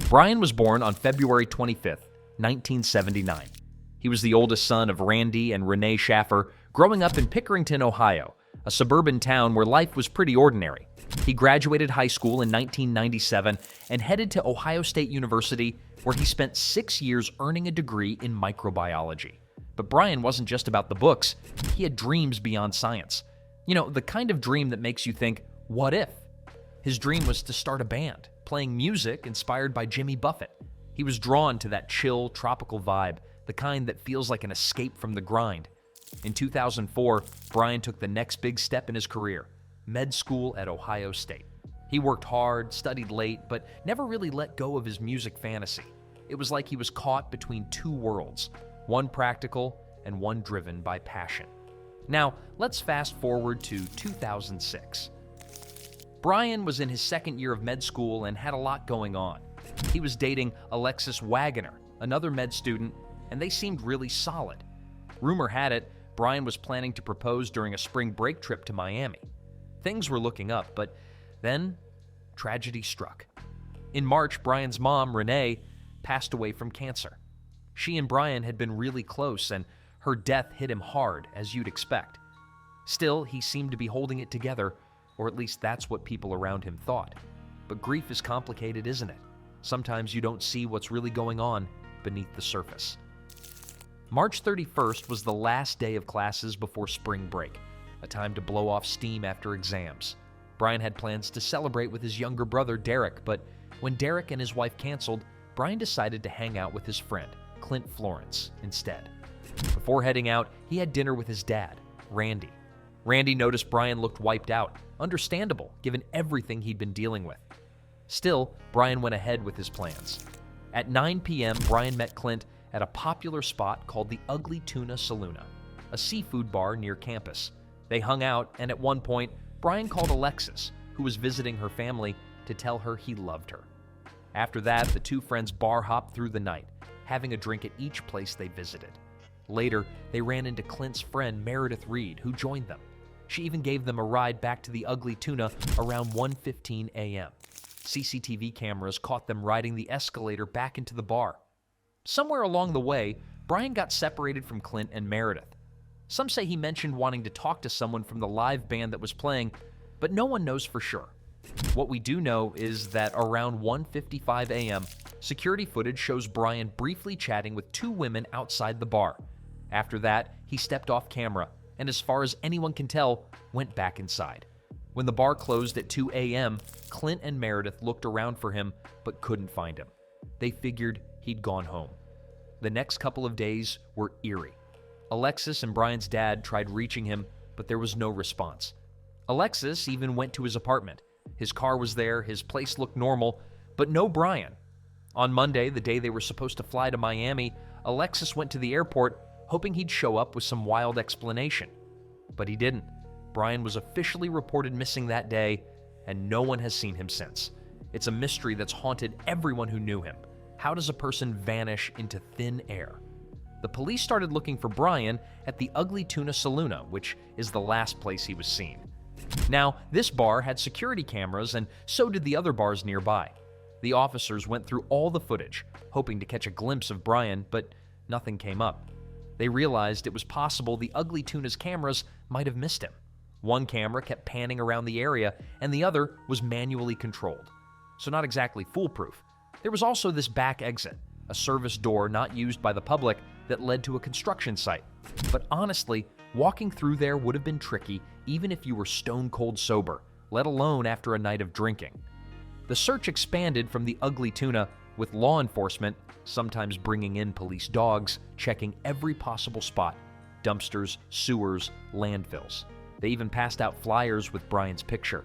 Brian was born on February 25th, 1979. He was the oldest son of Randy and Renee Shaffer, growing up in Pickerington, Ohio, a suburban town where life was pretty ordinary. He graduated high school in 1997 and headed to Ohio State University, where he spent 6 years earning a degree in microbiology. But Brian wasn't just about the books. He had dreams beyond science. You know, the kind of dream that makes you think, what if? His dream was to start a band, playing music inspired by Jimmy Buffett. He was drawn to that chill, tropical vibe, the kind that feels like an escape from the grind. In 2004, Brian took the next big step in his career, med school at Ohio State. He worked hard, studied late, but never really let go of his music fantasy. It was like he was caught between two worlds, one practical and one driven by passion. Now, let's fast forward to 2006. Brian was in his second year of med school and had a lot going on. He was dating Alexis Wagoner, another med student, and they seemed really solid. Rumor had it, Brian was planning to propose during a spring break trip to Miami. Things were looking up, but then tragedy struck. In March, Brian's mom, Renee, passed away from cancer. She and Brian had been really close, and her death hit him hard, as you'd expect. Still, he seemed to be holding it together, or at least that's what people around him thought. But grief is complicated, isn't it? Sometimes you don't see what's really going on beneath the surface. March 31st was the last day of classes before spring break, a time to blow off steam after exams. Brian had plans to celebrate with his younger brother, Derek, but when Derek and his wife canceled, Brian decided to hang out with his friend, Clint Florence, instead. Before heading out, he had dinner with his dad, Randy. Randy noticed Brian looked wiped out, understandable given everything he'd been dealing with. Still, Brian went ahead with his plans. At 9 p.m., Brian met Clint at a popular spot called the Ugly Tuna Saloona, a seafood bar near campus. They hung out, and at one point, Brian called Alexis, who was visiting her family, to tell her he loved her. After that, the two friends bar hopped through the night, having a drink at each place they visited. Later, they ran into Clint's friend Meredith Reed, who joined them. She even gave them a ride back to the Ugly Tuna around 1:15 a.m. CCTV cameras caught them riding the escalator back into the bar. Somewhere along the way, Brian got separated from Clint and Meredith. Some say he mentioned wanting to talk to someone from the live band that was playing, but no one knows for sure. What we do know is that around 1:55 a.m., security footage shows Brian briefly chatting with two women outside the bar. After that, he stepped off camera, and as far as anyone can tell, went back inside. When the bar closed at 2 a.m., Clint and Meredith looked around for him, but couldn't find him. They figured he'd gone home. The next couple of days were eerie. Alexis and Brian's dad tried reaching him, but there was no response. Alexis even went to his apartment. His car was there, his place looked normal, but no Brian. On Monday, the day they were supposed to fly to Miami, Alexis went to the airport, hoping he'd show up with some wild explanation. But he didn't. Brian was officially reported missing that day, and no one has seen him since. It's a mystery that's haunted everyone who knew him. How does a person vanish into thin air? The police started looking for Brian at the Ugly Tuna Saloona, which is the last place he was seen. Now, this bar had security cameras, and so did the other bars nearby. The officers went through all the footage, hoping to catch a glimpse of Brian, but nothing came up. They realized it was possible the Ugly Tuna's cameras might have missed him. One camera kept panning around the area, and the other was manually controlled. So not exactly foolproof. There was also this back exit, a service door not used by the public that led to a construction site. But honestly, walking through there would have been tricky even if you were stone cold sober, let alone after a night of drinking. The search expanded from the Ugly Tuna, with law enforcement, sometimes bringing in police dogs, checking every possible spot: dumpsters, sewers, landfills. They even passed out flyers with Brian's picture.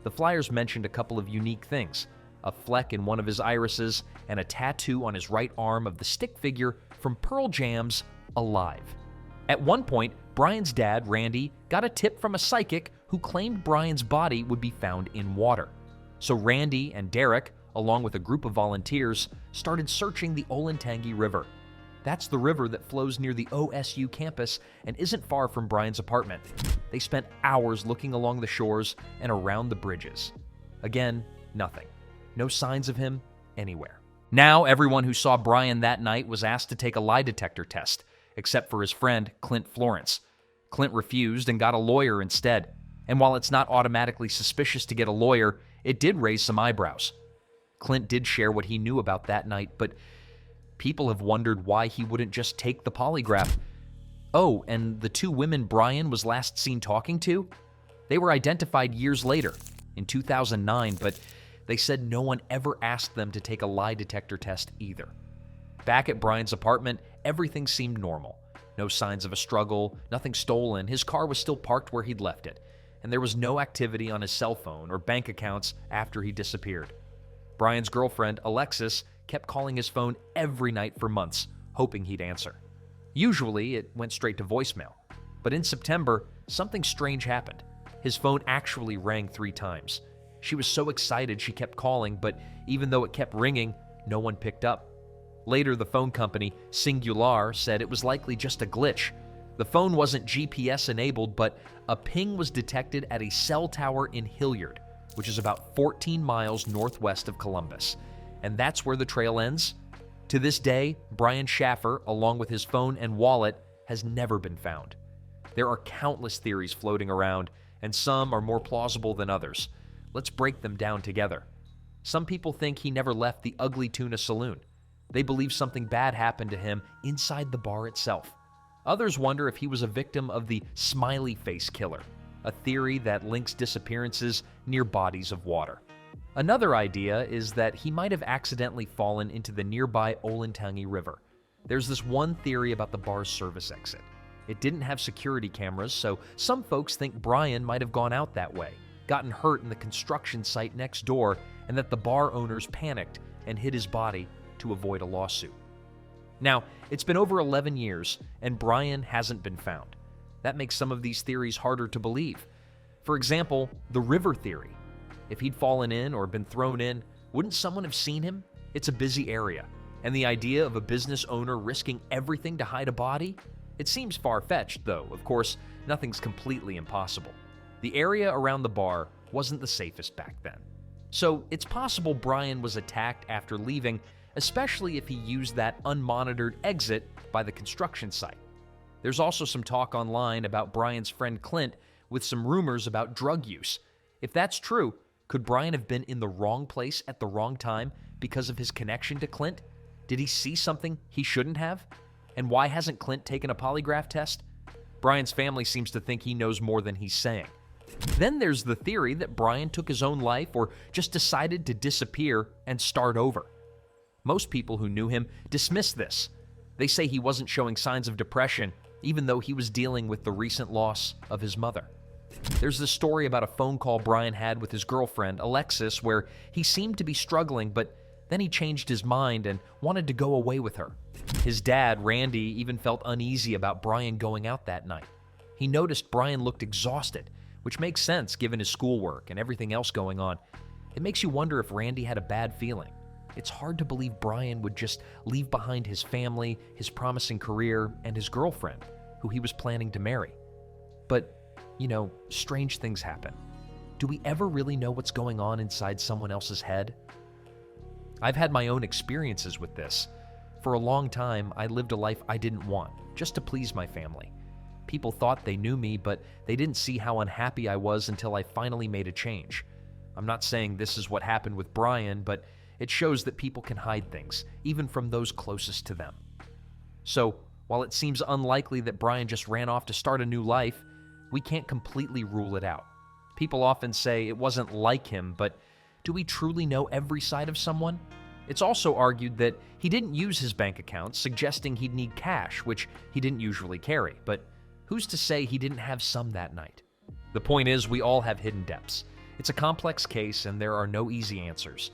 The flyers mentioned a couple of unique things: a fleck in one of his irises and a tattoo on his right arm of the stick figure from Pearl Jam's Alive. At one point, Brian's dad, Randy, got a tip from a psychic who claimed Brian's body would be found in water. So Randy and Derek, along with a group of volunteers, started searching the Olentangy River. That's the river that flows near the OSU campus and isn't far from Brian's apartment. They spent hours looking along the shores and around the bridges. Again, nothing. No signs of him, anywhere. Now, everyone who saw Brian that night was asked to take a lie detector test, except for his friend, Clint Florence. Clint refused and got a lawyer instead. And while it's not automatically suspicious to get a lawyer, it did raise some eyebrows. Clint did share what he knew about that night, but people have wondered why he wouldn't just take the polygraph. Oh, and the two women Brian was last seen talking to? They were identified years later, in 2009, but they said no one ever asked them to take a lie detector test either. Back at Brian's apartment, everything seemed normal. No signs of a struggle, nothing stolen, his car was still parked where he'd left it, and there was no activity on his cell phone or bank accounts after he disappeared. Brian's girlfriend, Alexis, kept calling his phone every night for months, hoping he'd answer. Usually, it went straight to voicemail. But in September, something strange happened. His phone actually rang 3 times. She was so excited she kept calling, but even though it kept ringing, no one picked up. Later, the phone company, Singular, said it was likely just a glitch. The phone wasn't GPS-enabled, but a ping was detected at a cell tower in Hilliard, which is about 14 miles northwest of Columbus. And that's where the trail ends. To this day, Brian Shaffer, along with his phone and wallet, has never been found. There are countless theories floating around, and some are more plausible than others. Let's break them down together. Some people think he never left the Ugly Tuna Saloon. They believe something bad happened to him inside the bar itself. Others wonder if he was a victim of the smiley face killer, a theory that links disappearances near bodies of water. Another idea is that he might have accidentally fallen into the nearby Olentangy River. There's this one theory about the bar's service exit. It didn't have security cameras, so some folks think Brian might have gone out that way, gotten hurt in the construction site next door, and that the bar owners panicked and hid his body to avoid a lawsuit. Now, it's been over 11 years, and Brian hasn't been found. That makes some of these theories harder to believe. For example, the river theory. If he'd fallen in or been thrown in, wouldn't someone have seen him? It's a busy area, and the idea of a business owner risking everything to hide a body? It seems far-fetched, though. Of course, nothing's completely impossible. The area around the bar wasn't the safest back then. So it's possible Brian was attacked after leaving, especially if he used that unmonitored exit by the construction site. There's also some talk online about Brian's friend Clint with some rumors about drug use. If that's true, could Brian have been in the wrong place at the wrong time because of his connection to Clint? Did he see something he shouldn't have? And why hasn't Clint taken a polygraph test? Brian's family seems to think he knows more than he's saying. Then there's the theory that Brian took his own life or just decided to disappear and start over. Most people who knew him dismiss this. They say he wasn't showing signs of depression, even though he was dealing with the recent loss of his mother. There's this story about a phone call Brian had with his girlfriend, Alexis, where he seemed to be struggling, but then he changed his mind and wanted to go away with her. His dad, Randy, even felt uneasy about Brian going out that night. He noticed Brian looked exhausted, which makes sense given his schoolwork and everything else going on. It makes you wonder if Randy had a bad feeling. It's hard to believe Brian would just leave behind his family, his promising career, and his girlfriend, who he was planning to marry. But, strange things happen. Do we ever really know what's going on inside someone else's head? I've had my own experiences with this. For a long time, I lived a life I didn't want, just to please my family. People thought they knew me, but they didn't see how unhappy I was until I finally made a change. I'm not saying this is what happened with Brian, but it shows that people can hide things, even from those closest to them. So, while it seems unlikely that Brian just ran off to start a new life, we can't completely rule it out. People often say it wasn't like him, but do we truly know every side of someone? It's also argued that he didn't use his bank account, suggesting he'd need cash, which he didn't usually carry, but who's to say he didn't have some that night? The point is, we all have hidden depths. It's a complex case, and there are no easy answers.